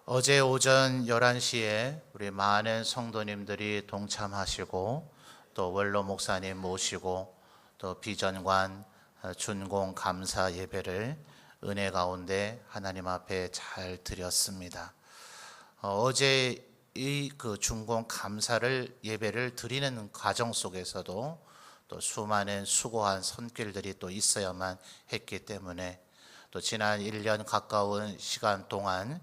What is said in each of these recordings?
어제 오전 11시에 우리 많은 성도님들이 동참하시고 또 원로 목사님 모시고 또 비전관 준공 감사 예배를 은혜 가운데 하나님 앞에 잘 드렸습니다. 어제 이 준공 감사를 예배를 드리는 과정 속에서도 또 수많은 수고한 손길들이 또 있어야만 했기 때문에 또 지난 1년 가까운 시간 동안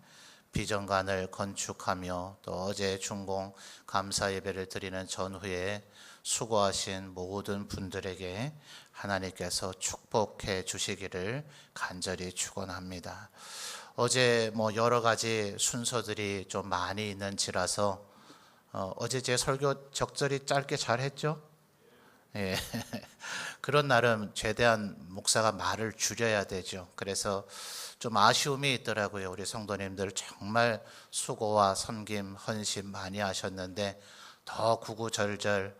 비전관을 건축하며 또 어제 준공 감사 예배를 드리는 전후에 수고하신 모든 분들에게 하나님께서 축복해 주시기를 간절히 축원합니다. 어제 여러 가지 순서들이 좀 많이 있는지라서 어제 제 설교 적절히 짧게 잘 했죠? 예. 그런 날은 최대한 목사가 말을 줄여야 되죠. 그래서 좀 아쉬움이 있더라고요. 우리 성도님들 정말 수고와 섬김, 헌신 많이 하셨는데 더 구구절절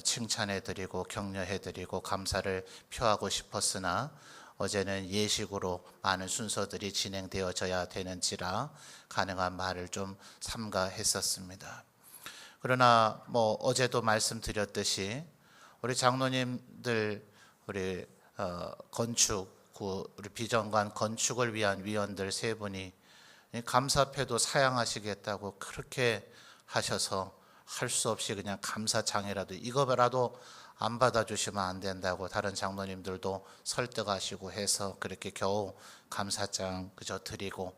칭찬해드리고 격려해드리고 감사를 표하고 싶었으나 어제는 예식으로 많은 순서들이 진행되어져야 되는지라 가능한 말을 좀 삼가했었습니다. 그러나 어제도 말씀드렸듯이 우리 장로님들 우리 우리 비전관 건축을 위한 위원들 세 분이 감사패도 사양하시겠다고 그렇게 하셔서 할 수 없이 그냥 감사장이라도 이거라도 안 받아주시면 안 된다고 다른 장로님들도 설득하시고 해서 그렇게 겨우 감사장 그저 드리고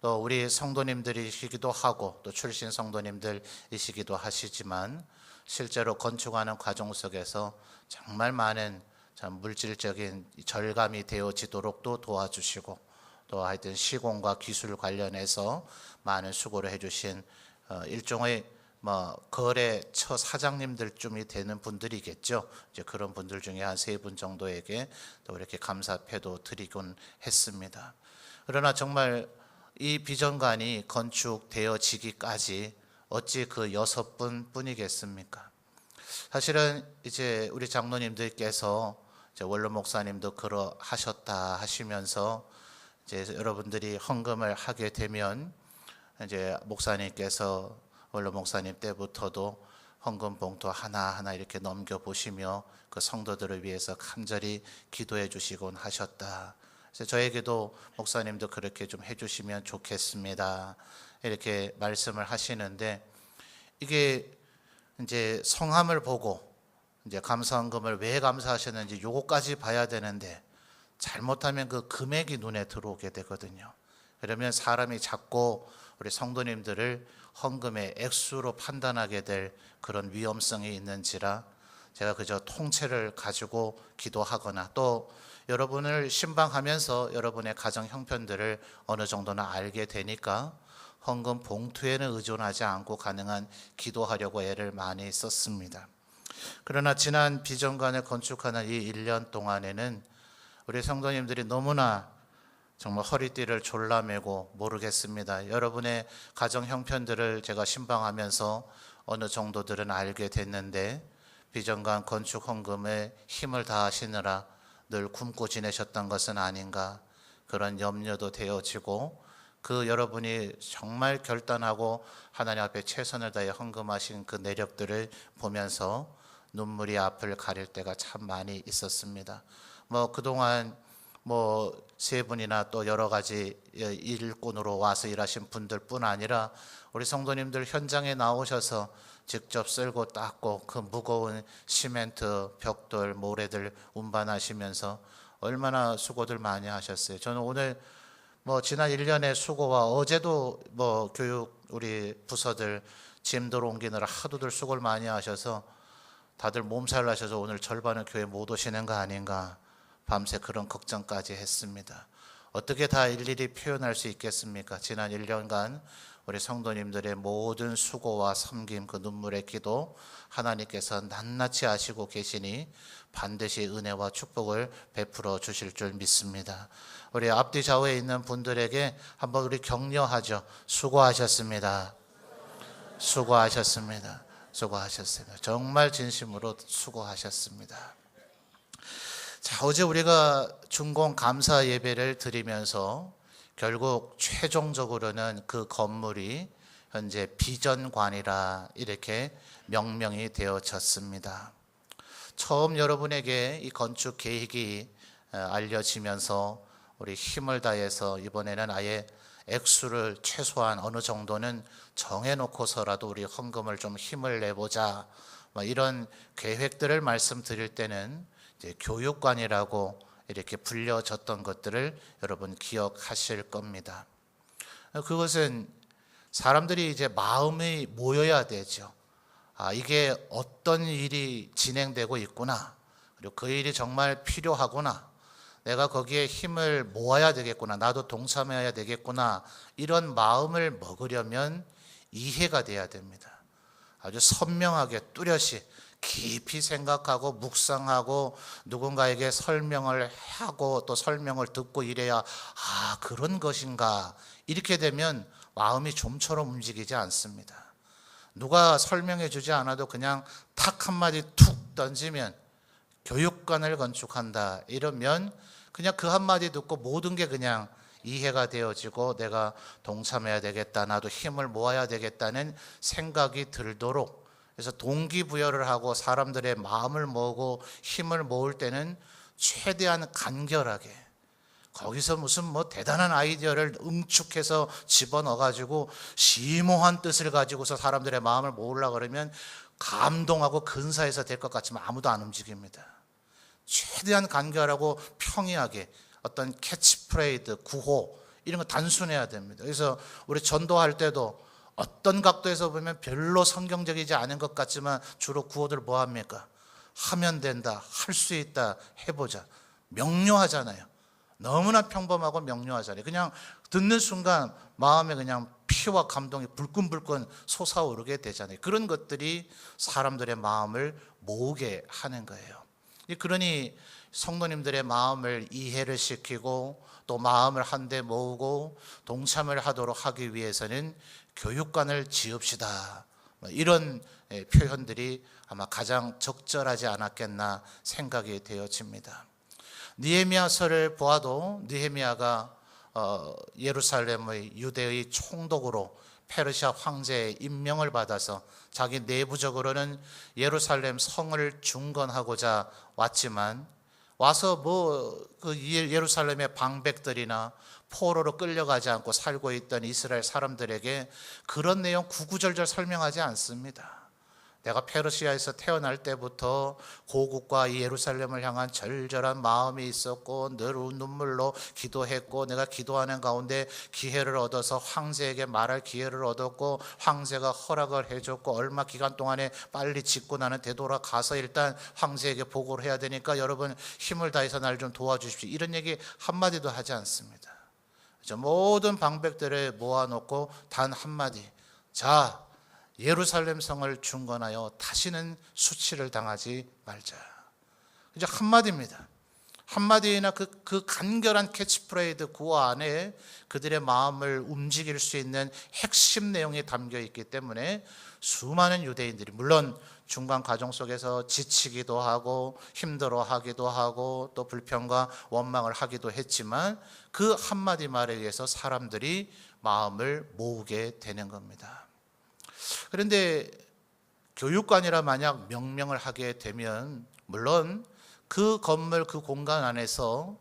또 우리 성도님들이시기도 하고 또 출신 성도님들이시기도 하시지만 실제로 건축하는 과정 속에서 정말 많은 물질적인 절감이 되어지도록 또 도와주시고 또 하여튼 시공과 기술 관련해서 많은 수고를 해주신 일종의 거래처 사장님들쯤이 되는 분들이겠죠. 이제 그런 분들 중에 한 세 분 정도에게 또 이렇게 감사패도 드리곤 했습니다. 그러나 정말 이 비전관이 건축되어지기까지 어찌 그 6분 뿐이겠습니까? 사실은 이제 우리 장로님들께서 원로 목사님도 그러하셨다 하시면서 이제 여러분들이 헌금을 하게 되면 이제 목사님께서 원로 목사님 때부터도 헌금 봉투 하나하나 이렇게 넘겨보시며 그 성도들을 위해서 간절히 기도해 주시곤 하셨다. 그래서 저에게도 목사님도 그렇게 좀 해주시면 좋겠습니다. 이렇게 말씀을 하시는데 이게 이제 성함을 보고 이제 감사헌금을 왜 감사하셨는지 요거까지 봐야 되는데 잘못하면 그 금액이 눈에 들어오게 되거든요. 그러면 사람이 자꾸 우리 성도님들을 헌금의 액수로 판단하게 될 그런 위험성이 있는지라 제가 그저 통째를 가지고 기도하거나 또 여러분을 신방하면서 여러분의 가정 형편들을 어느 정도는 알게 되니까 헌금 봉투에는 의존하지 않고 가능한 기도하려고 애를 많이 썼습니다. 그러나 지난 비전관을 건축하는 이 1년 동안에는 우리 성도님들이 너무나 정말 허리띠를 졸라매고 모르겠습니다. 여러분의 가정 형편들을 제가 신방하면서 어느 정도들은 알게 됐는데 비전관 건축 헌금에 힘을 다하시느라 늘 굶고 지내셨던 것은 아닌가 그런 염려도 되어지고 그 여러분이 정말 결단하고 하나님 앞에 최선을 다해 헌금하신 그 내력들을 보면서 눈물이 앞을 가릴 때가 참 많이 있었습니다. 그동안 세 분이나 또 여러 가지 일꾼으로 와서 일하신 분들뿐 아니라 우리 성도님들 현장에 나오셔서 직접 쓸고 닦고 그 무거운 시멘트, 벽돌, 모래들 운반하시면서 얼마나 수고들 많이 하셨어요. 저는 오늘 지난 1년의 수고와 어제도 교육 우리 부서들 짐들 옮기느라 하도들 수고를 많이 하셔서 다들 몸살 나셔서 오늘 절반은 교회 못 오시는 거 아닌가 밤새 그런 걱정까지 했습니다. 어떻게 다 일일이 표현할 수 있겠습니까? 지난 1년간 우리 성도님들의 모든 수고와 섬김 그 눈물의 기도 하나님께서 낱낱이 아시고 계시니 반드시 은혜와 축복을 베풀어 주실 줄 믿습니다. 우리 앞뒤 좌우에 있는 분들에게 한번 우리 격려하죠. 수고하셨습니다. 수고하셨습니다. 수고하셨습니다. 정말 진심으로 수고하셨습니다. 자, 어제 우리가 준공 감사 예배를 드리면서 결국 최종적으로는 그 건물이 현재 비전관이라 이렇게 명명이 되어졌습니다. 처음 여러분에게 이 건축 계획이 알려지면서 우리 힘을 다해서 이번에는 아예 액수를 최소한 어느 정도는 정해놓고서라도 우리 헌금을 좀 힘을 내보자, 이런 계획들을 말씀드릴 때는 이제 교육관이라고 이렇게 불려졌던 것들을 여러분 기억하실 겁니다. 그것은 사람들이 이제 마음이 모여야 되죠. 이게 어떤 일이 진행되고 있구나, 그리고 그 일이 정말 필요하구나, 내가 거기에 힘을 모아야 되겠구나, 나도 동참해야 되겠구나, 이런 마음을 먹으려면 이해가 돼야 됩니다. 아주 선명하게 뚜렷이 깊이 생각하고 묵상하고 누군가에게 설명을 하고 또 설명을 듣고 이래야 그런 것인가, 이렇게 되면 마음이 좀처럼 움직이지 않습니다. 누가 설명해 주지 않아도 그냥 탁 한마디 툭 던지면 교육관을 건축한다 이러면 그냥 그 한마디 듣고 모든 게 그냥 이해가 되어지고 내가 동참해야 되겠다, 나도 힘을 모아야 되겠다는 생각이 들도록, 그래서 동기부여를 하고 사람들의 마음을 모으고 힘을 모을 때는 최대한 간결하게, 거기서 무슨 대단한 아이디어를 응축해서 집어넣어가지고 심오한 뜻을 가지고서 사람들의 마음을 모으려고 그러면 감동하고 근사해서 될 것 같지만 아무도 안 움직입니다. 최대한 간결하고 평이하게 어떤 캐치프레이즈, 구호 이런 거 단순해야 됩니다. 그래서 우리 전도할 때도 어떤 각도에서 보면 별로 성경적이지 않은 것 같지만 주로 구호들 뭐 합니까? 하면 된다, 할 수 있다, 해보자. 명료하잖아요. 너무나 평범하고 명료하잖아요. 그냥 듣는 순간 마음에 그냥 피와 감동이 불끈불끈 솟아오르게 되잖아요. 그런 것들이 사람들의 마음을 모으게 하는 거예요. 그러니 성도님들의 마음을 이해를 시키고 또 마음을 한데 모으고 동참을 하도록 하기 위해서는 교육관을 지읍시다, 이런 표현들이 아마 가장 적절하지 않았겠나 생각이 되어집니다. 느헤미야서를 보아도 느헤미야가 예루살렘의 유대의 총독으로 페르시아 황제의 임명을 받아서 자기 내부적으로는 예루살렘 성을 중건하고자 왔지만 와서 그 예루살렘의 방백들이나 포로로 끌려가지 않고 살고 있던 이스라엘 사람들에게 그런 내용 구구절절 설명하지 않습니다. 내가 페르시아에서 태어날 때부터 고국과 이 예루살렘을 향한 절절한 마음이 있었고 늘 눈물로 기도했고 내가 기도하는 가운데 기회를 얻어서 황제에게 말할 기회를 얻었고 황제가 허락을 해줬고 얼마 기간 동안에 빨리 짓고 나는 되돌아가서 일단 황제에게 보고를 해야 되니까 여러분 힘을 다해서 날 좀 도와주십시오, 이런 얘기 한마디도 하지 않습니다. 모든 방백들을 모아놓고 단 한마디, 자 예루살렘 성을 중건하여 다시는 수치를 당하지 말자. 이제 한마디입니다. 한마디나 그 간결한 캐치프레이즈 구호 안에 그들의 마음을 움직일 수 있는 핵심 내용이 담겨 있기 때문에 수많은 유대인들이 물론 중간 과정 속에서 지치기도 하고 힘들어하기도 하고 또 불평과 원망을 하기도 했지만 그 한마디 말에 의해서 사람들이 마음을 모으게 되는 겁니다. 그런데 교육관이라 만약 명명을 하게 되면 물론 그 건물 그 공간 안에서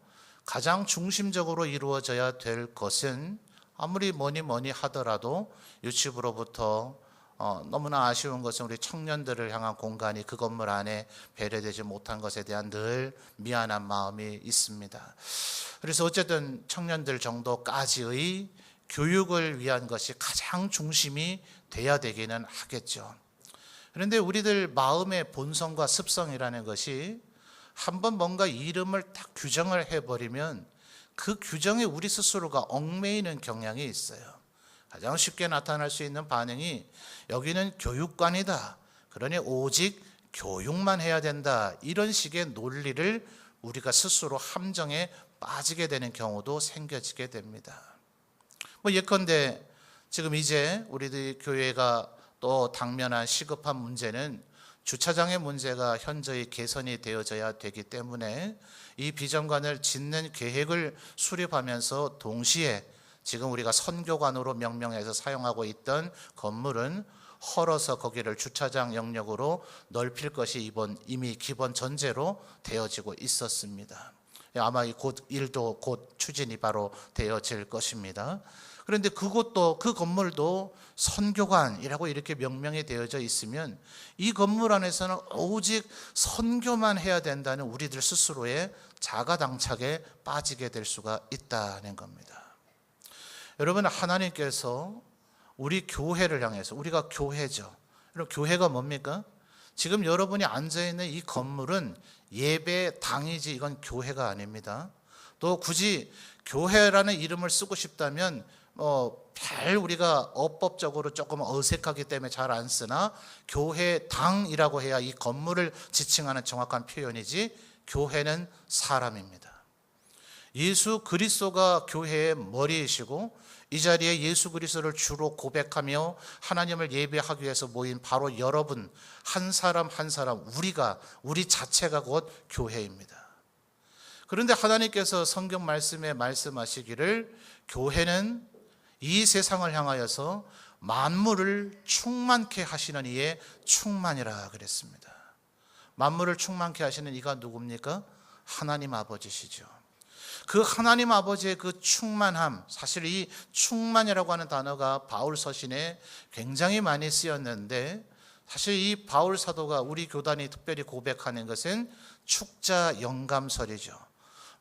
가장 중심적으로 이루어져야 될 것은 아무리 뭐니 하더라도 유치부로부터 너무나 아쉬운 것은 우리 청년들을 향한 공간이 그 건물 안에 배려되지 못한 것에 대한 늘 미안한 마음이 있습니다. 그래서 어쨌든 청년들 정도까지의 교육을 위한 것이 가장 중심이 돼야 되기는 하겠죠. 그런데 우리들 마음의 본성과 습성이라는 것이 한번 뭔가 이름을 딱 규정을 해버리면 그 규정에 우리 스스로가 얽매이는 경향이 있어요. 가장 쉽게 나타날 수 있는 반응이 여기는 교육관이다, 그러니 오직 교육만 해야 된다, 이런 식의 논리를 우리가 스스로 함정에 빠지게 되는 경우도 생겨지게 됩니다. 예컨대 지금 이제 우리들 교회가 또 당면한 시급한 문제는 주차장의 문제가 현저히 개선이 되어져야 되기 때문에 이 비전관을 짓는 계획을 수립하면서 동시에 지금 우리가 선교관으로 명명해서 사용하고 있던 건물은 헐어서 거기를 주차장 영역으로 넓힐 것이 이미 기본 전제로 되어지고 있었습니다. 아마 일도 곧 추진이 바로 되어질 것입니다. 그런데 그 건물도 선교관이라고 이렇게 명명이 되어져 있으면 이 건물 안에서는 오직 선교만 해야 된다는 우리들 스스로의 자가당착에 빠지게 될 수가 있다는 겁니다. 여러분, 하나님께서 우리 교회를 향해서, 우리가 교회죠. 그럼 교회가 뭡니까? 지금 여러분이 앉아있는 이 건물은 예배당이지 이건 교회가 아닙니다. 또 굳이 교회라는 이름을 쓰고 싶다면 별 우리가 어법적으로 조금 어색하기 때문에 잘 안 쓰나 교회당이라고 해야 이 건물을 지칭하는 정확한 표현이지, 교회는 사람입니다. 예수 그리스도가 교회의 머리이시고 이 자리에 예수 그리스도를 주로 고백하며 하나님을 예배하기 위해서 모인 바로 여러분 한 사람 한 사람, 우리 자체가 곧 교회입니다. 그런데 하나님께서 성경 말씀에 말씀하시기를 교회는 이 세상을 향하여서 만물을 충만케 하시는 이의 충만이라 그랬습니다. 만물을 충만케 하시는 이가 누굽니까? 하나님 아버지시죠. 그 하나님 아버지의 그 충만함, 사실 이 충만이라고 하는 단어가 바울 서신에 굉장히 많이 쓰였는데, 사실 이 바울 사도가 우리 교단이 특별히 고백하는 것은 축자 영감설이죠.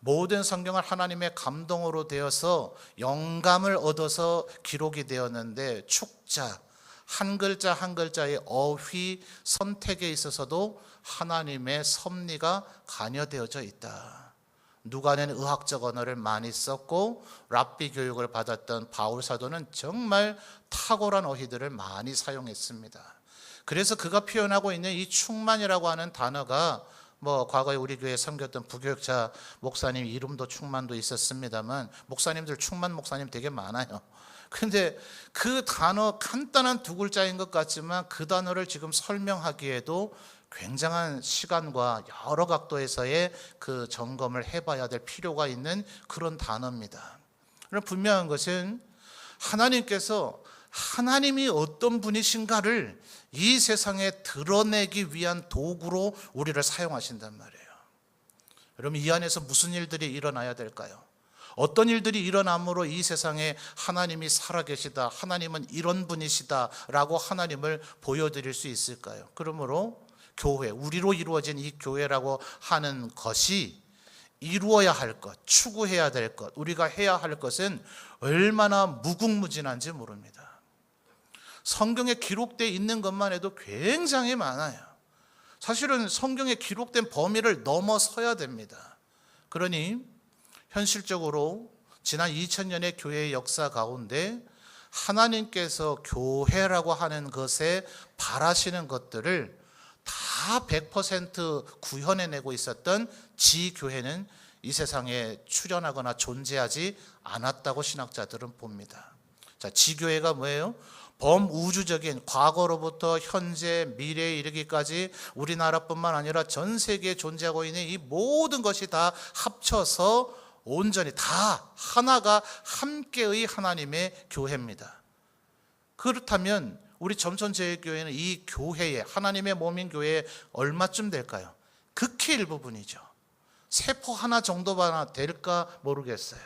모든 성경을 하나님의 감동으로 되어서 영감을 얻어서 기록이 되었는데, 축자 한 글자 한 글자의 어휘 선택에 있어서도 하나님의 섭리가 관여되어져 있다. 누가는 의학적 언어를 많이 썼고 랍비 교육을 받았던 바울 사도는 정말 탁월한 어휘들을 많이 사용했습니다. 그래서 그가 표현하고 있는 이 충만이라고 하는 단어가 과거에 우리 교회에 섬겼던 부교육자 목사님 이름도 충만도 있었습니다만, 목사님들 충만 목사님 되게 많아요. 그런데 그 단어 간단한 두 글자인 것 같지만 그 단어를 지금 설명하기에도 굉장한 시간과 여러 각도에서의 그 점검을 해봐야 될 필요가 있는 그런 단어입니다. 그럼 분명한 것은 하나님께서 하나님이 어떤 분이신가를 이 세상에 드러내기 위한 도구로 우리를 사용하신단 말이에요. 여러분, 이 안에서 무슨 일들이 일어나야 될까요? 어떤 일들이 일어남으로 이 세상에 하나님이 살아계시다, 하나님은 이런 분이시다라고 하나님을 보여드릴 수 있을까요? 그러므로 교회, 우리로 이루어진 이 교회라고 하는 것이 이루어야 할 것, 추구해야 될 것, 우리가 해야 할 것은 얼마나 무궁무진한지 모릅니다. 성경에 기록되어 있는 것만 해도 굉장히 많아요. 사실은 성경에 기록된 범위를 넘어서야 됩니다. 그러니 현실적으로 지난 2000년의 교회의 역사 가운데 하나님께서 교회라고 하는 것에 바라시는 것들을 다 100% 구현해내고 있었던 지교회는 이 세상에 출현하거나 존재하지 않았다고 신학자들은 봅니다. 자, 지교회가 뭐예요? 범우주적인 과거로부터 현재, 미래에 이르기까지 우리나라뿐만 아니라 전 세계에 존재하고 있는 이 모든 것이 다 합쳐서 온전히 다 하나가 함께의 하나님의 교회입니다. 그렇다면 우리 점천제일교회는 이 교회에, 하나님의 몸인 교회에 얼마쯤 될까요? 극히 일부분이죠. 세포 하나 정도만 될까 모르겠어요.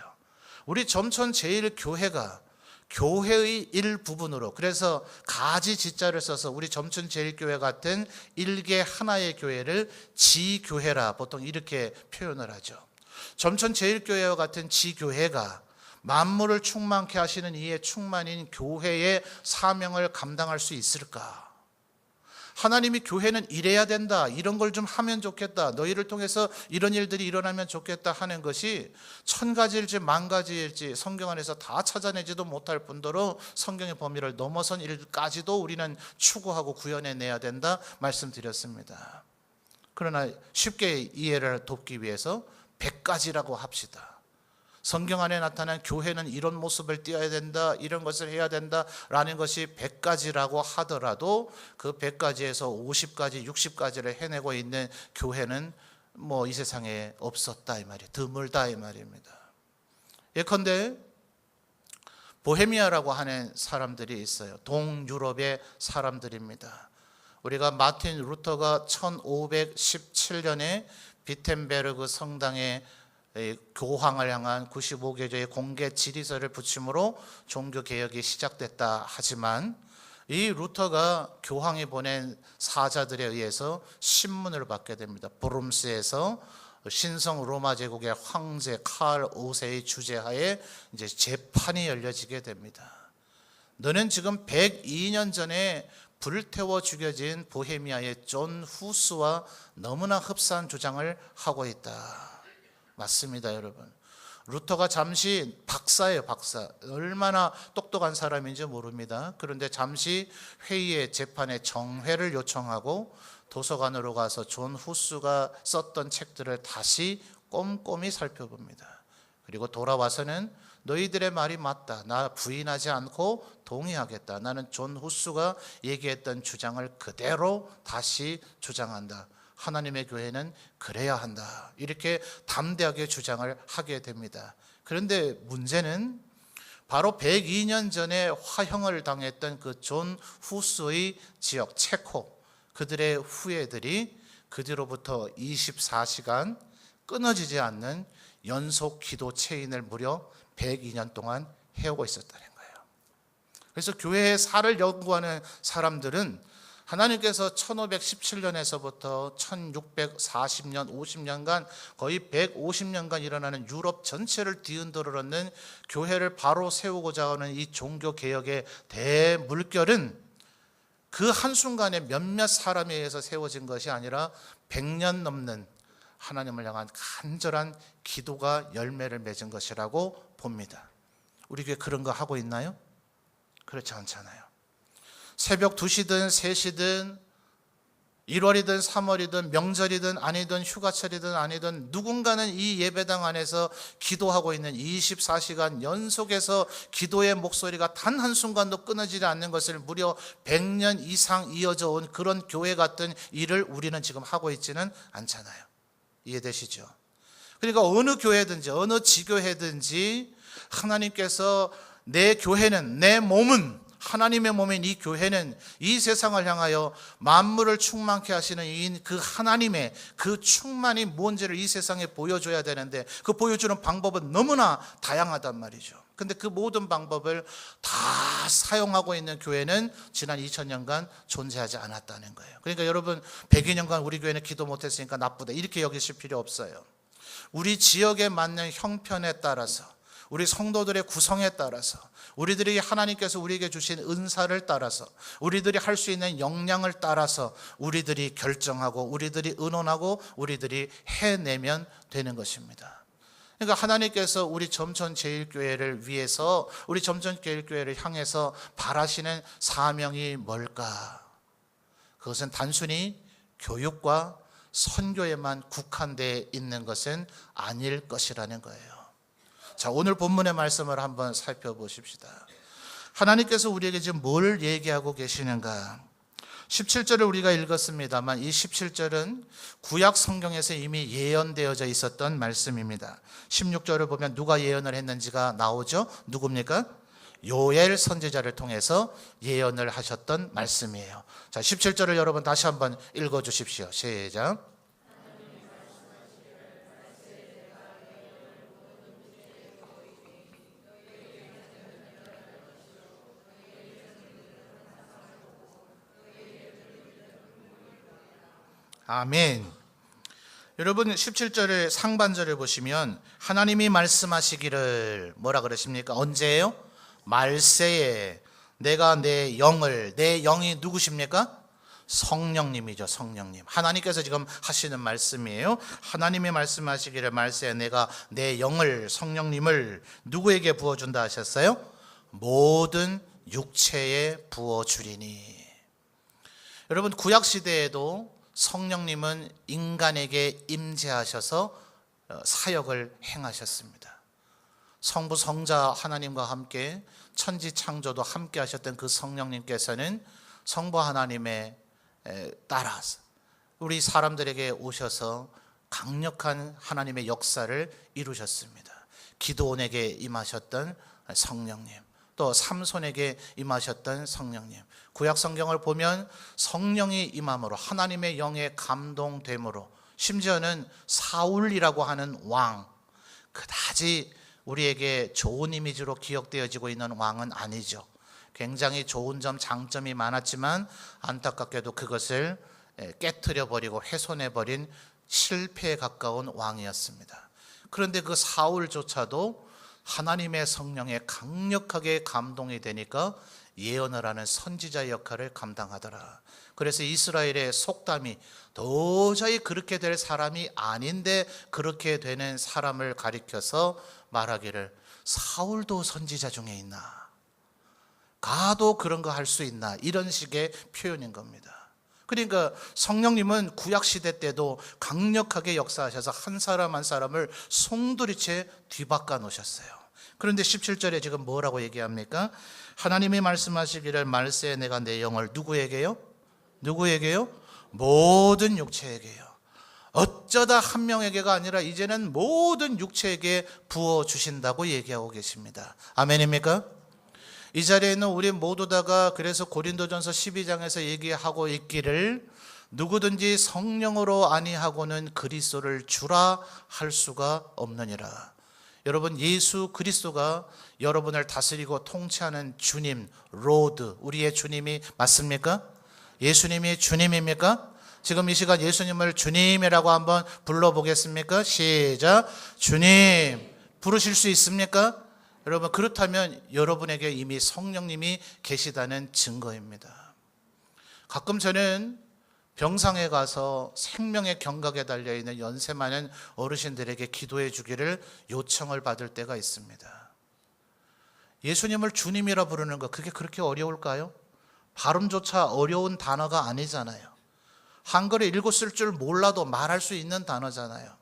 우리 점천제일교회가 교회의 일부분으로, 그래서 가지 지자를 써서 우리 점천제일교회 같은 일개 하나의 교회를 지교회라 보통 이렇게 표현을 하죠. 점천제일교회와 같은 지교회가 만물을 충만케 하시는 이의 충만인 교회의 사명을 감당할 수 있을까? 하나님이 교회는 이래야 된다, 이런 걸 좀 하면 좋겠다, 너희를 통해서 이런 일들이 일어나면 좋겠다 하는 것이 1000가지일지 10,000가지일지 성경 안에서 다 찾아내지도 못할 뿐더러 성경의 범위를 넘어선 일까지도 우리는 추구하고 구현해내야 된다 말씀드렸습니다. 그러나 쉽게 이해를 돕기 위해서 100가지라고 합시다. 성경 안에 나타난 교회는 이런 모습을 띄어야 된다, 이런 것을 해야 된다라는 것이 100가지라고 하더라도 그 100가지에서 50가지, 60가지를 해내고 있는 교회는 이 세상에 없었다 이 말이에요. 드물다 이 말입니다. 예컨대 보헤미아라고 하는 사람들이 있어요. 동유럽의 사람들입니다. 우리가 마틴 루터가 1517년에 비텐베르그 성당에 교황을 향한 95개조의 공개 질의서를 붙임으로 종교개혁이 시작됐다 하지만 이 루터가 교황이 보낸 사자들에 의해서 신문을 받게 됩니다. 브룸스에서 신성 로마 제국의 황제 칼 5세의 주재하에 이제 재판이 열려지게 됩니다. 너는 지금 102년 전에 불태워 죽여진 보헤미아의 존 후스와 너무나 흡사한 주장을 하고 있다. 맞습니다, 여러분. 루터가 잠시 박사예요, 박사. 얼마나 똑똑한 사람인지 모릅니다. 그런데 잠시 회의의 재판에 정회를 요청하고 도서관으로 가서 존 후스가 썼던 책들을 다시 꼼꼼히 살펴봅니다. 그리고 돌아와서는 너희들의 말이 맞다. 나 부인하지 않고 동의하겠다. 나는 존 후스가 얘기했던 주장을 그대로 다시 주장한다. 하나님의 교회는 그래야 한다. 이렇게 담대하게 주장을 하게 됩니다. 그런데 문제는 바로 102년 전에 화형을 당했던 그 존 후스의 지역 체코, 그들의 후예들이 그 뒤로부터 24시간 끊어지지 않는 연속 기도 체인을 무려 102년 동안 해오고 있었다는 거예요. 그래서 교회의 살을 연구하는 사람들은 하나님께서 1517년에서부터 1640년, 50년간 거의 150년간 일어나는 유럽 전체를 뒤흔들어 놓는 교회를 바로 세우고자 하는 이 종교개혁의 대물결은 그 한순간에 몇몇 사람에 의해서 세워진 것이 아니라 100년 넘는 하나님을 향한 간절한 기도가 열매를 맺은 것이라고 봅니다. 우리 교회 그런 거 하고 있나요? 그렇지 않잖아요. 새벽 2시든 3시든 1월이든 3월이든 명절이든 아니든 휴가철이든 아니든 누군가는 이 예배당 안에서 기도하고 있는 24시간 연속해서 기도의 목소리가 단 한순간도 끊어지지 않는 것을 무려 100년 이상 이어져 온 그런 교회 같은 일을 우리는 지금 하고 있지는 않잖아요. 이해되시죠? 그러니까 어느 교회든지 어느 지교회든지 하나님께서 내 교회는, 내 몸은, 하나님의 몸인 이 교회는 이 세상을 향하여 만물을 충만케 하시는 이인 그 하나님의 그 충만이 뭔지를 이 세상에 보여줘야 되는데 그 보여주는 방법은 너무나 다양하단 말이죠. 근데 그 모든 방법을 다 사용하고 있는 교회는 지난 2000년간 존재하지 않았다는 거예요. 그러니까 여러분 102년간 우리 교회는 기도 못했으니까 나쁘다 이렇게 여기실 필요 없어요. 우리 지역에 맞는 형편에 따라서, 우리 성도들의 구성에 따라서, 우리들이 하나님께서 우리에게 주신 은사를 따라서, 우리들이 할 수 있는 역량을 따라서 우리들이 결정하고 우리들이 의논하고 우리들이 해내면 되는 것입니다. 그러니까 하나님께서 우리 점천제일교회를 위해서, 우리 점천제일교회를 향해서 바라시는 사명이 뭘까? 그것은 단순히 교육과 선교에만 국한되어 있는 것은 아닐 것이라는 거예요. 자, 오늘 본문의 말씀을 한번 살펴보십시다. 하나님께서 우리에게 지금 뭘 얘기하고 계시는가? 17절을 우리가 읽었습니다만 이 17절은 구약 성경에서 이미 예언되어져 있었던 말씀입니다. 16절을 보면 누가 예언을 했는지가 나오죠. 누굽니까? 요엘 선지자를 통해서 예언을 하셨던 말씀이에요. 자, 17절을 여러분 다시 한번 읽어주십시오. 시작. 아멘. 여러분 17절의 상반절을 보시면 하나님이 말씀하시기를 뭐라 그러십니까? 언제예요? 말세에 내가 내 영을, 내 영이 누구십니까? 성령님이죠. 성령님. 하나님께서 지금 하시는 말씀이에요. 하나님이 말씀하시기를 말세에 내가 내 영을, 성령님을 누구에게 부어준다 하셨어요? 모든 육체에 부어주리니. 여러분 구약시대에도 성령님은 인간에게 임재하셔서 사역을 행하셨습니다. 성부 성자 하나님과 함께 천지 창조도 함께 하셨던 그 성령님께서는 성부 하나님의 따라서 우리 사람들에게 오셔서 강력한 하나님의 역사를 이루셨습니다. 기도원에게 임하셨던 성령님, 또 삼손에게 임하셨던 성령님. 구약 성경을 보면 성령이 임함으로 하나님의 영에 감동됨으로 심지어는 사울이라고 하는 왕, 그다지 우리에게 좋은 이미지로 기억되어지고 있는 왕은 아니죠. 굉장히 좋은 점, 장점이 많았지만 안타깝게도 그것을 깨트려 버리고 훼손해 버린 실패에 가까운 왕이었습니다. 그런데 그 사울조차도 하나님의 성령에 강력하게 감동이 되니까 예언을 하는 선지자의 역할을 감당하더라. 그래서 이스라엘의 속담이 도저히 그렇게 될 사람이 아닌데 그렇게 되는 사람을 가리켜서 말하기를 사울도 선지자 중에 있나? 가도 그런 거 할 수 있나? 이런 식의 표현인 겁니다. 그러니까 성령님은 구약시대 때도 강력하게 역사하셔서 한 사람 한 사람을 송두리째 뒤바꿔 놓으셨어요. 그런데 17절에 지금 뭐라고 얘기합니까? 하나님이 말씀하시기를 말세에 내가 내 영을 누구에게요? 누구에게요? 모든 육체에게요. 어쩌다 한 명에게가 아니라 이제는 모든 육체에게 부어주신다고 얘기하고 계십니다. 아멘입니까? 이 자리에 있는 우리 모두 다가 그래서 고린도전서 12장에서 얘기하고 있기를 누구든지 성령으로 아니하고는 그리스도를 주라 할 수가 없느니라. 여러분, 예수 그리스도가 여러분을 다스리고 통치하는 주님, 로드, 우리의 주님이 맞습니까? 예수님이 주님입니까? 지금 이 시간 예수님을 주님이라고 한번 불러보겠습니까? 시작. 주님. 부르실 수 있습니까? 여러분, 그렇다면 여러분에게 이미 성령님이 계시다는 증거입니다. 가끔 저는 병상에 가서 생명의 경각에 달려있는 연세 많은 어르신들에게 기도해 주기를 요청을 받을 때가 있습니다. 예수님을 주님이라 부르는 거 그게 그렇게 어려울까요? 발음조차 어려운 단어가 아니잖아요. 한글에 읽었을 줄 몰라도 말할 수 있는 단어잖아요.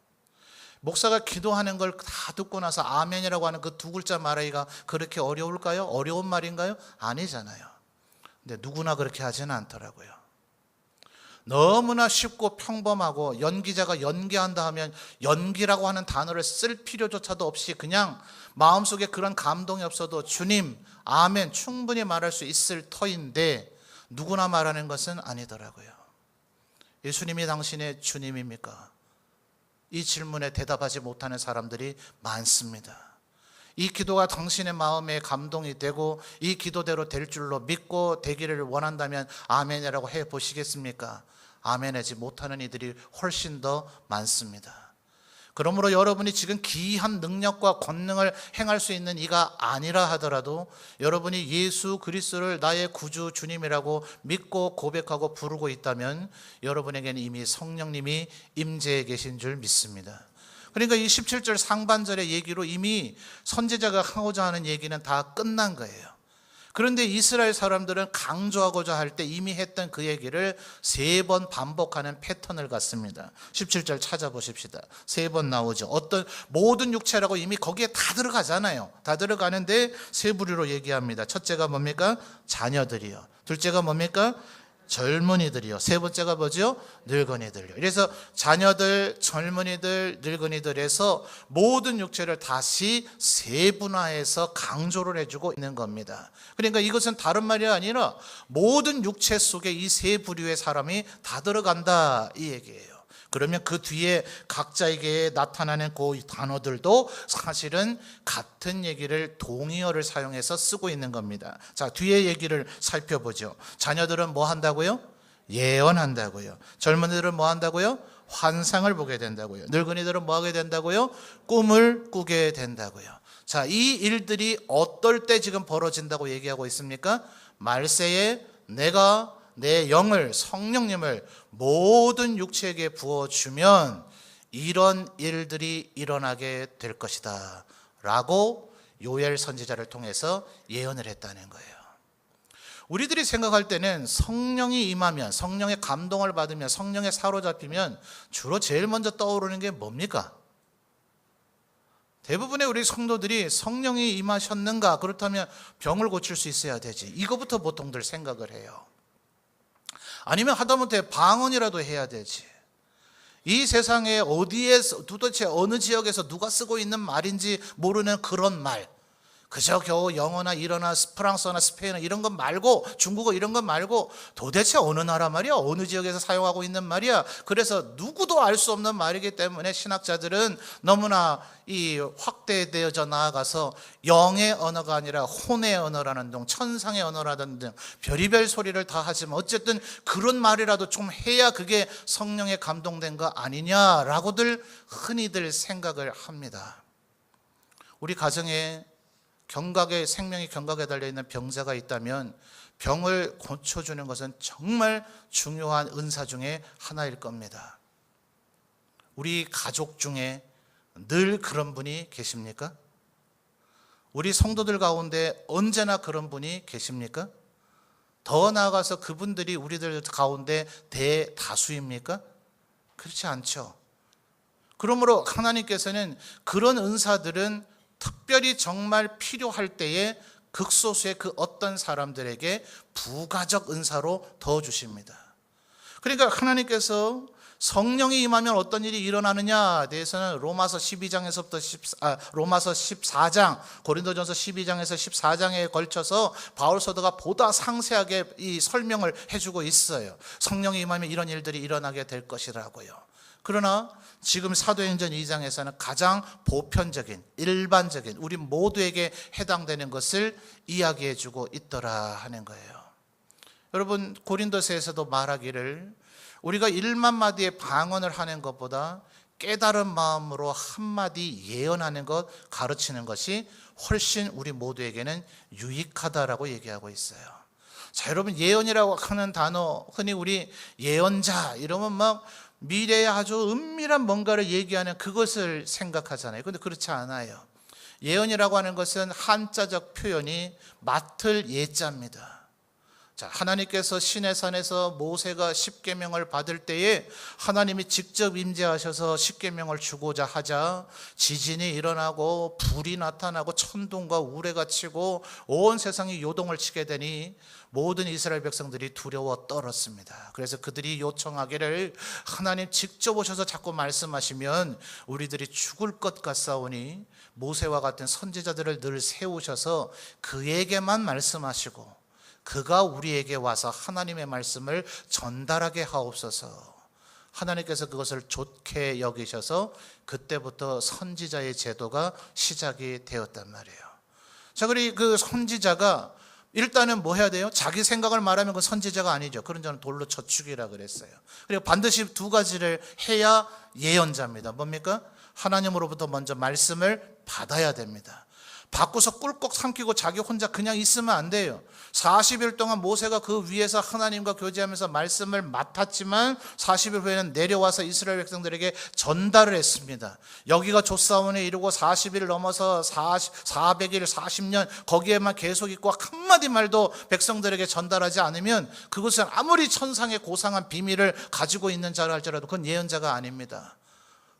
목사가 기도하는 걸 다 듣고 나서 아멘이라고 하는 그 두 글자 말하기가 그렇게 어려울까요? 어려운 말인가요? 아니잖아요. 근데 누구나 그렇게 하지는 않더라고요. 너무나 쉽고 평범하고 연기자가 연기한다 하면 연기라고 하는 단어를 쓸 필요조차도 없이 그냥 마음속에 그런 감동이 없어도 주님, 아멘 충분히 말할 수 있을 터인데 누구나 말하는 것은 아니더라고요. 예수님이 당신의 주님입니까? 이 질문에 대답하지 못하는 사람들이 많습니다. 이 기도가 당신의 마음에 감동이 되고 이 기도대로 될 줄로 믿고 되기를 원한다면 아멘이라고 해보시겠습니까? 아멘하지 못하는 이들이 훨씬 더 많습니다. 그러므로 여러분이 지금 기이한 능력과 권능을 행할 수 있는 이가 아니라 하더라도 여러분이 예수 그리스도를 나의 구주 주님이라고 믿고 고백하고 부르고 있다면 여러분에게는 이미 성령님이 임재해 계신 줄 믿습니다. 그러니까 이 17절 상반절의 얘기로 이미 선지자가 하고자 하는 얘기는 다 끝난 거예요. 그런데 이스라엘 사람들은 강조하고자 할 때 이미 했던 그 얘기를 3번 반복하는 패턴을 갖습니다. 17절 찾아보십시다. 3번 나오죠. 어떤 모든 육체라고 이미 거기에 다 들어가잖아요. 다 들어가는데 세 부류로 얘기합니다. 첫째가 뭡니까? 자녀들이요. 둘째가 뭡니까? 젊은이들이요. 세 번째가 뭐죠? 늙은이들요. 그래서 자녀들, 젊은이들, 늙은이들에서 모든 육체를 다시 세분화해서 강조를 해주고 있는 겁니다. 그러니까 이것은 다른 말이 아니라 모든 육체 속에 이 세 부류의 사람이 다 들어간다 이 얘기예요. 그러면 그 뒤에 각자에게 나타나는 그 단어들도 사실은 같은 얘기를 동의어를 사용해서 쓰고 있는 겁니다. 자, 뒤에 얘기를 살펴보죠. 자녀들은 뭐 한다고요? 예언한다고요. 젊은이들은 뭐 한다고요? 환상을 보게 된다고요. 늙은이들은 뭐 하게 된다고요? 꿈을 꾸게 된다고요. 자, 이 일들이 어떨 때 지금 벌어진다고 얘기하고 있습니까? 말세에 내가 내 영을, 성령님을 모든 육체에게 부어주면 이런 일들이 일어나게 될 것이다 라고 요엘 선지자를 통해서 예언을 했다는 거예요. 우리들이 생각할 때는 성령이 임하면, 성령의 감동을 받으면, 성령에 사로잡히면 주로 제일 먼저 떠오르는 게 뭡니까? 대부분의 우리 성도들이 성령이 임하셨는가? 그렇다면 병을 고칠 수 있어야 되지. 이거부터 보통들 생각을 해요. 아니면 하다못해 방언이라도 해야 되지. 이 세상에 어디에서 도대체 어느 지역에서 누가 쓰고 있는 말인지 모르는 그런 말, 그저 겨우 영어나 일어나 프랑스어나 스페인어 이런 것 말고, 중국어 이런 것 말고 도대체 어느 나라 말이야, 어느 지역에서 사용하고 있는 말이야. 그래서 누구도 알 수 없는 말이기 때문에 신학자들은 너무나 이 확대되어져 나아가서 영의 언어가 아니라 혼의 언어라는 등, 천상의 언어라는 등 별의별 소리를 다 하지만 어쨌든 그런 말이라도 좀 해야 그게 성령에 감동된 거 아니냐라고들 흔히들 생각을 합니다. 우리 가정에 생명이 경각에 달려있는 병자가 있다면 병을 고쳐주는 것은 정말 중요한 은사 중에 하나일 겁니다. 우리 가족 중에 늘 그런 분이 계십니까? 우리 성도들 가운데 언제나 그런 분이 계십니까? 더 나아가서 그분들이 우리들 가운데 대다수입니까? 그렇지 않죠. 그러므로 하나님께서는 그런 은사들은 특별히 정말 필요할 때에 극소수의 그 어떤 사람들에게 부가적 은사로 더 주십니다. 그러니까 하나님께서 성령이 임하면 어떤 일이 일어나느냐에 대해서는 로마서 14장, 고린도전서 12장에서 14장에 걸쳐서 바울 사도가 보다 상세하게 이 설명을 해주고 있어요. 성령이 임하면 이런 일들이 일어나게 될 것이라고요. 그러나 지금 사도행전 2장에서는 가장 보편적인, 일반적인 우리 모두에게 해당되는 것을 이야기해 주고 있더라 하는 거예요. 여러분, 고린도서에서도 말하기를 우리가 1만 마디의 방언을 하는 것보다 깨달은 마음으로 한마디 예언하는 것, 가르치는 것이 훨씬 우리 모두에게는 유익하다라고 얘기하고 있어요. 자, 여러분, 예언이라고 하는 단어, 흔히 우리 예언자 이러면 막 미래에 아주 은밀한 뭔가를 얘기하는 그것을 생각하잖아요. 그런데 그렇지 않아요. 예언이라고 하는 것은 한자적 표현이 맡을 예자입니다. 자, 하나님께서 시내산에서 모세가 십계명을 받을 때에 하나님이 직접 임재하셔서 십계명을 주고자 하자 지진이 일어나고 불이 나타나고 천둥과 우레가 치고 온 세상이 요동을 치게 되니 모든 이스라엘 백성들이 두려워 떨었습니다. 그래서 그들이 요청하기를 하나님 직접 오셔서 자꾸 말씀하시면 우리들이 죽을 것 같사오니 모세와 같은 선지자들을 늘 세우셔서 그에게만 말씀하시고 그가 우리에게 와서 하나님의 말씀을 전달하게 하옵소서. 하나님께서 그것을 좋게 여기셔서 그때부터 선지자의 제도가 시작이 되었단 말이에요. 자, 그리고 그 선지자가 일단은 뭐 해야 돼요? 자기 생각을 말하면 그 선지자가 아니죠. 그런 자는 돌로 쳐 죽이라 그랬어요. 그리고 반드시 두 가지를 해야 예언자입니다. 뭡니까? 하나님으로부터 먼저 말씀을 받아야 됩니다. 받고서 꿀꺽 삼키고 자기 혼자 그냥 있으면 안 돼요. 40일 동안 모세가 그 위에서 하나님과 교제하면서 말씀을 맡았지만 40일 후에는 내려와서 이스라엘 백성들에게 전달을 했습니다. 여기가 족사원에 이르고 40일 넘어서 400일, 40년 거기에만 계속 있고 한마디 말도 백성들에게 전달하지 않으면 그것은 아무리 천상의 고상한 비밀을 가지고 있는 자라 할지라도 그건 예언자가 아닙니다.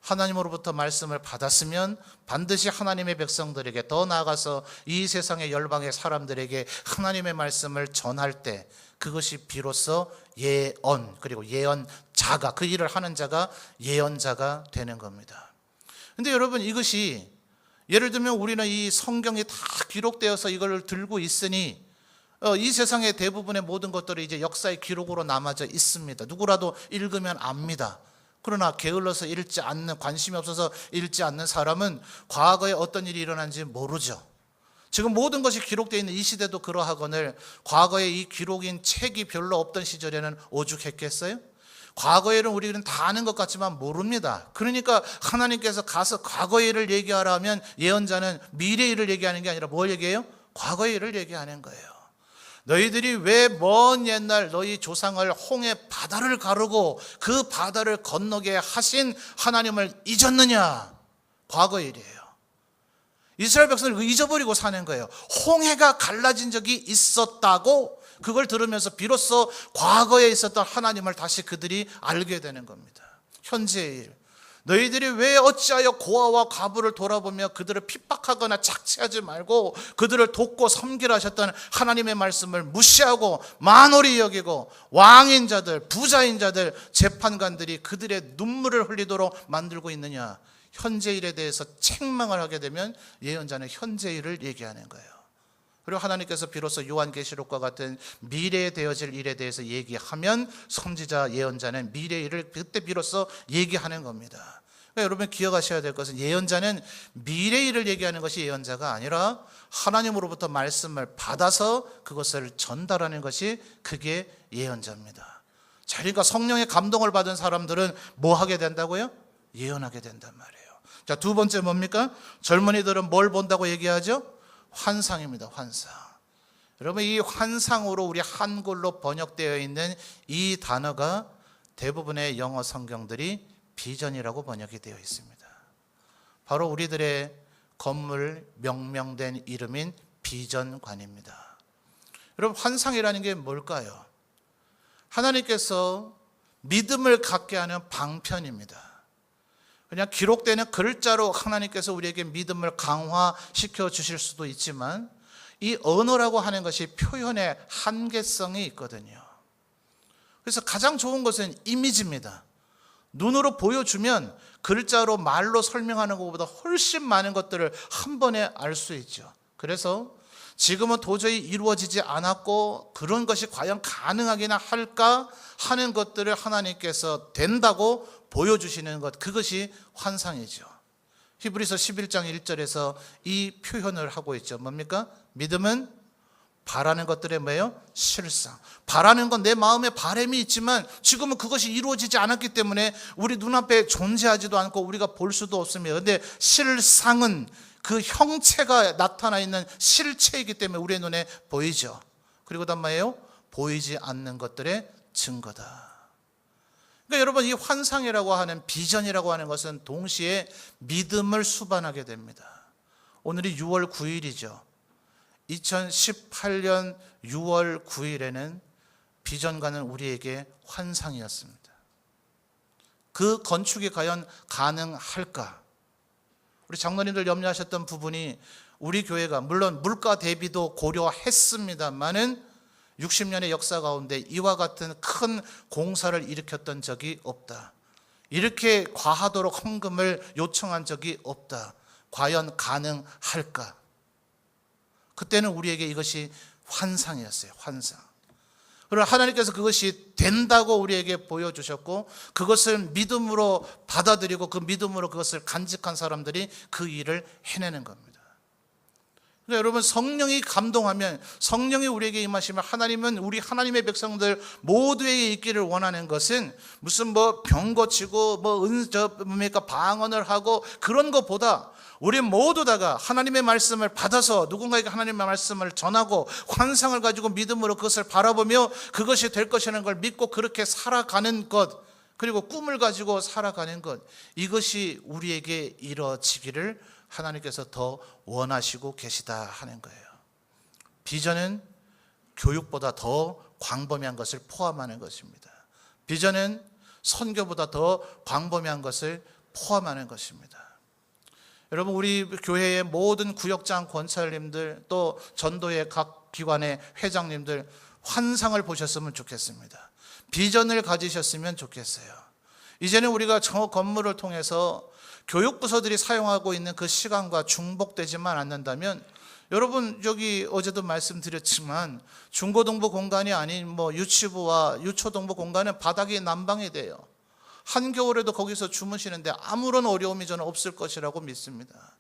하나님으로부터 말씀을 받았으면 반드시 하나님의 백성들에게, 더 나아가서 이 세상의 열방의 사람들에게 하나님의 말씀을 전할 때 그것이 비로소 예언, 그리고 예언자가, 그 일을 하는 자가 예언자가 되는 겁니다. 그런데 여러분, 이것이 예를 들면 우리는 이 성경이 다 기록되어서 이걸 들고 있으니 이 세상의 대부분의 모든 것들이 이제 역사의 기록으로 남아져 있습니다. 누구라도 읽으면 압니다. 그러나 게을러서 읽지 않는, 관심이 없어서 읽지 않는 사람은 과거에 어떤 일이 일어난지 모르죠. 지금 모든 것이 기록되어 있는 이 시대도 그러하거늘 과거에 이 기록인 책이 별로 없던 시절에는 오죽했겠어요? 과거에는 우리는 다 아는 것 같지만 모릅니다. 그러니까 하나님께서 가서 과거의 일을 얘기하라 하면 예언자는 미래의 일을 얘기하는 게 아니라 뭘 얘기해요? 과거의 일을 얘기하는 거예요. 너희들이 왜 먼 옛날 너희 조상을 홍해 바다를 가르고 그 바다를 건너게 하신 하나님을 잊었느냐? 과거의 일이에요. 이스라엘 백성을 잊어버리고 사는 거예요. 홍해가 갈라진 적이 있었다고 그걸 들으면서 비로소 과거에 있었던 하나님을 다시 그들이 알게 되는 겁니다. 현재의 일. 너희들이 왜 어찌하여 고아와 과부를 돌아보며 그들을 핍박하거나 착취하지 말고 그들을 돕고 섬기라 하셨던 하나님의 말씀을 무시하고 만홀히 여기고 왕인 자들, 부자인 자들, 재판관들이 그들의 눈물을 흘리도록 만들고 있느냐? 현재 일에 대해서 책망을 하게 되면 예언자는 현재 일을 얘기하는 거예요. 그리고 하나님께서 비로소 요한계시록과 같은 미래에 되어질 일에 대해서 얘기하면 선지자 예언자는 미래 일을 그때 비로소 얘기하는 겁니다. 그러니까 여러분 기억하셔야 될 것은 예언자는 미래 일을 얘기하는 것이 예언자가 아니라 하나님으로부터 말씀을 받아서 그것을 전달하는 것이 그게 예언자입니다. 자, 그러니까 성령의 감동을 받은 사람들은 뭐 하게 된다고요? 예언하게 된단 말이에요. 자, 두 번째 뭡니까? 젊은이들은 뭘 본다고 얘기하죠? 환상입니다. 환상. 여러분 이 환상으로 우리 한글로 번역되어 있는 이 단어가 대부분의 영어 성경들이 비전이라고 번역이 되어 있습니다. 바로 우리들의 건물 명명된 이름인 비전관입니다. 여러분 환상이라는 게 뭘까요? 하나님께서 믿음을 갖게 하는 방편입니다. 그냥 기록되는 글자로 하나님께서 우리에게 믿음을 강화시켜 주실 수도 있지만 이 언어라고 하는 것이 표현의 한계성이 있거든요. 그래서 가장 좋은 것은 이미지입니다. 눈으로 보여주면 글자로 말로 설명하는 것보다 훨씬 많은 것들을 한 번에 알 수 있죠. 그래서 지금은 도저히 이루어지지 않았고 그런 것이 과연 가능하기나 할까 하는 것들을 하나님께서 된다고 보여주시는 것, 그것이 환상이죠. 히브리서 11장 1절에서 이 표현을 하고 있죠. 뭡니까? 믿음은 바라는 것들의 뭐예요? 실상. 바라는 건 내 마음에 바람이 있지만 지금은 그것이 이루어지지 않았기 때문에 우리 눈앞에 존재하지도 않고 우리가 볼 수도 없습니다. 그런데 실상은 그 형체가 나타나 있는 실체이기 때문에 우리의 눈에 보이죠. 그리고 단 말이에요? 보이지 않는 것들의 증거다. 그러니까 여러분 이 환상이라고 하는 비전이라고 하는 것은 동시에 믿음을 수반하게 됩니다. 오늘이 6월 9일이죠. 2018년 6월 9일에는 비전가는 우리에게 환상이었습니다. 그 건축이 과연 가능할까? 우리 장로님들 염려하셨던 부분이 우리 교회가 물론 물가 대비도 고려했습니다만은 60년의 역사 가운데 이와 같은 큰 공사를 일으켰던 적이 없다. 이렇게 과하도록 헌금을 요청한 적이 없다. 과연 가능할까? 그때는 우리에게 이것이 환상이었어요. 환상. 그러나 하나님께서 그것이 된다고 우리에게 보여주셨고 그것을 믿음으로 받아들이고 그 믿음으로 그것을 간직한 사람들이 그 일을 해내는 겁니다. 그러니까 여러분 성령이 감동하면 성령이 우리에게 임하시면 하나님은 우리 하나님의 백성들 모두에게 있기를 원하는 것은 무슨 뭐 병 고치고 뭡니까 방언을 하고 그런 것보다 우리 모두 다가 하나님의 말씀을 받아서 누군가에게 하나님의 말씀을 전하고 환상을 가지고 믿음으로 그것을 바라보며 그것이 될 것이라는 걸 믿고 그렇게 살아가는 것, 그리고 꿈을 가지고 살아가는 것, 이것이 우리에게 이루어지기를 하나님께서 더 원하시고 계시다 하는 거예요. 비전은 교육보다 더 광범위한 것을 포함하는 것입니다. 비전은 선교보다 더 광범위한 것을 포함하는 것입니다. 여러분 우리 교회의 모든 구역장 권사님들 또 전도의 각 기관의 회장님들 환상을 보셨으면 좋겠습니다. 비전을 가지셨으면 좋겠어요. 이제는 우리가 저 건물을 통해서 교육부서들이 사용하고 있는 그 시간과 중복되지만 않는다면 여러분 여기 어제도 말씀드렸지만 중고등부 공간이 아닌 유치부와 유초등부 공간은 바닥이 난방이 돼요. 한겨울에도 거기서 주무시는데 아무런 어려움이 저는 없을 것이라고 믿습니다.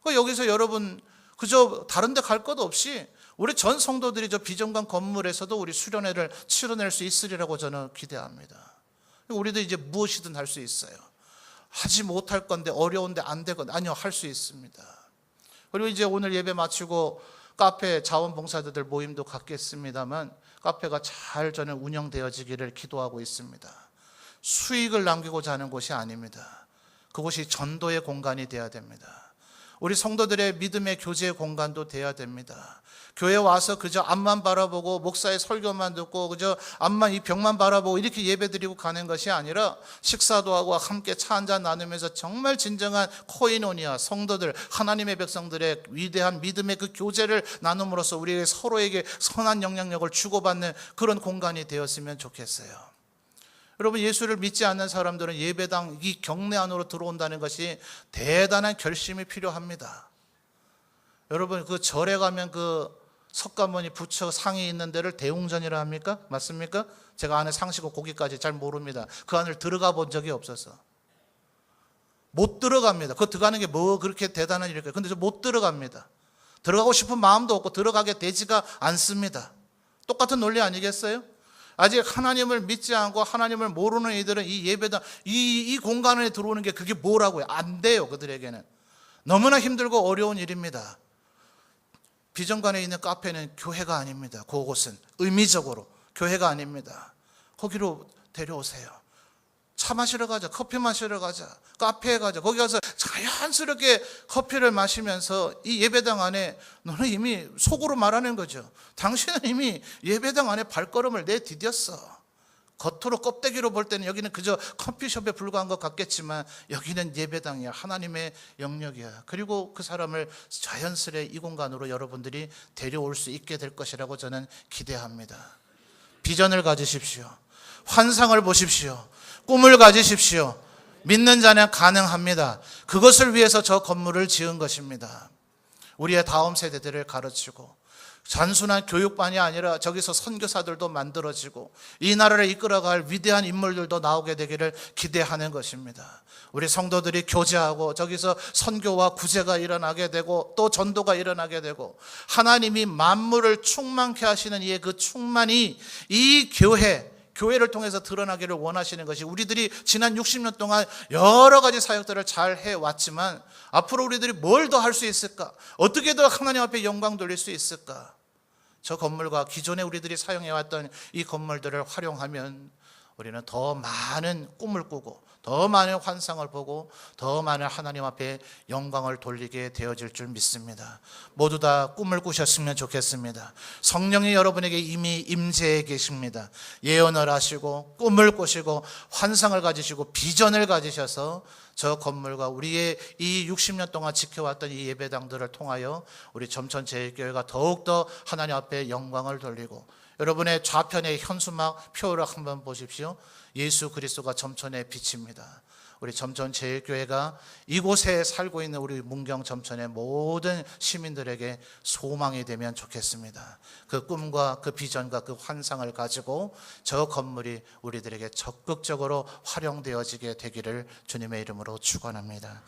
여기서 여러분 그저 다른 데 갈 것 없이 우리 전 성도들이 저 비전관 건물에서도 우리 수련회를 치러낼 수 있으리라고 저는 기대합니다. 우리도 이제 무엇이든 할 수 있어요. 하지 못할 건데 어려운데 안 되건 아니요, 할 수 있습니다. 그리고 이제 오늘 예배 마치고 카페 자원봉사자들 모임도 갖겠습니다만 카페가 잘 저는 운영되어지기를 기도하고 있습니다. 수익을 남기고자 하는 곳이 아닙니다. 그곳이 전도의 공간이 되어야 됩니다. 우리 성도들의 믿음의 교제의 공간도 되어야 됩니다. 교회 와서 그저 앞만 바라보고 목사의 설교만 듣고 그저 앞만 이 벽만 바라보고 이렇게 예배드리고 가는 것이 아니라 식사도 하고 함께 차 한잔 나누면서 정말 진정한 코이노니아 성도들 하나님의 백성들의 위대한 믿음의 그 교제를 나눔으로써 우리에게 서로에게 선한 영향력을 주고받는 그런 공간이 되었으면 좋겠어요. 여러분, 예수를 믿지 않는 사람들은 예배당 이 경내 안으로 들어온다는 것이 대단한 결심이 필요합니다. 여러분, 그 절에 가면 그 석가모니 부처 상이 있는 데를 대웅전이라 합니까? 맞습니까? 제가 안에 상시고 고기까지 잘 모릅니다. 그 안을 들어가 본 적이 없어서 못 들어갑니다. 그 들어가는 게 뭐 그렇게 대단한 일일까요? 근데 저 못 들어갑니다. 들어가고 싶은 마음도 없고 들어가게 되지가 않습니다. 똑같은 논리 아니겠어요? 아직 하나님을 믿지 않고 하나님을 모르는 이들은 이 예배당 이 공간 안에 들어오는 게 그게 뭐라고요? 안 돼요. 그들에게는 너무나 힘들고 어려운 일입니다. 비전관에 있는 카페는 교회가 아닙니다. 그곳은 의미적으로 교회가 아닙니다. 거기로 데려오세요. 차 마시러 가자, 커피 마시러 가자, 카페에 가자. 거기 가서 자연스럽게 커피를 마시면서 이 예배당 안에 너는 이미 속으로 말하는 거죠. 당신은 이미 예배당 안에 발걸음을 내디뎠어. 겉으로 껍데기로 볼 때는 여기는 그저 커피숍에 불과한 것 같겠지만 여기는 예배당이야. 하나님의 영역이야. 그리고 그 사람을 자연스레 이 공간으로 여러분들이 데려올 수 있게 될 것이라고 저는 기대합니다. 비전을 가지십시오. 환상을 보십시오. 꿈을 가지십시오. 믿는 자는 가능합니다. 그것을 위해서 저 건물을 지은 것입니다. 우리의 다음 세대들을 가르치고 단순한 교육반이 아니라 저기서 선교사들도 만들어지고 이 나라를 이끌어갈 위대한 인물들도 나오게 되기를 기대하는 것입니다. 우리 성도들이 교제하고 저기서 선교와 구제가 일어나게 되고 또 전도가 일어나게 되고 하나님이 만물을 충만케 하시는 이의 그 충만이 이 교회를 통해서 드러나기를 원하시는 것이, 우리들이 지난 60년 동안 여러 가지 사역들을 잘 해왔지만 앞으로 우리들이 뭘 더 할 수 있을까? 어떻게 더 하나님 앞에 영광 돌릴 수 있을까? 저 건물과 기존에 우리들이 사용해왔던 이 건물들을 활용하면 우리는 더 많은 꿈을 꾸고 더 많은 환상을 보고 더 많은 하나님 앞에 영광을 돌리게 되어질 줄 믿습니다. 모두 다 꿈을 꾸셨으면 좋겠습니다. 성령이 여러분에게 이미 임재해 계십니다. 예언을 하시고 꿈을 꾸시고 환상을 가지시고 비전을 가지셔서 저 건물과 우리의 이 60년 동안 지켜왔던 이 예배당들을 통하여 우리 점천제일교회가 더욱더 하나님 앞에 영광을 돌리고, 여러분의 좌편의 현수막 표를 한번 보십시오. 예수 그리스도가 점천의 빛입니다. 우리 점천제일교회가 이곳에 살고 있는 우리 문경 점천의 모든 시민들에게 소망이 되면 좋겠습니다. 그 꿈과 그 비전과 그 환상을 가지고 저 건물이 우리들에게 적극적으로 활용되어지게 되기를 주님의 이름으로 축원합니다.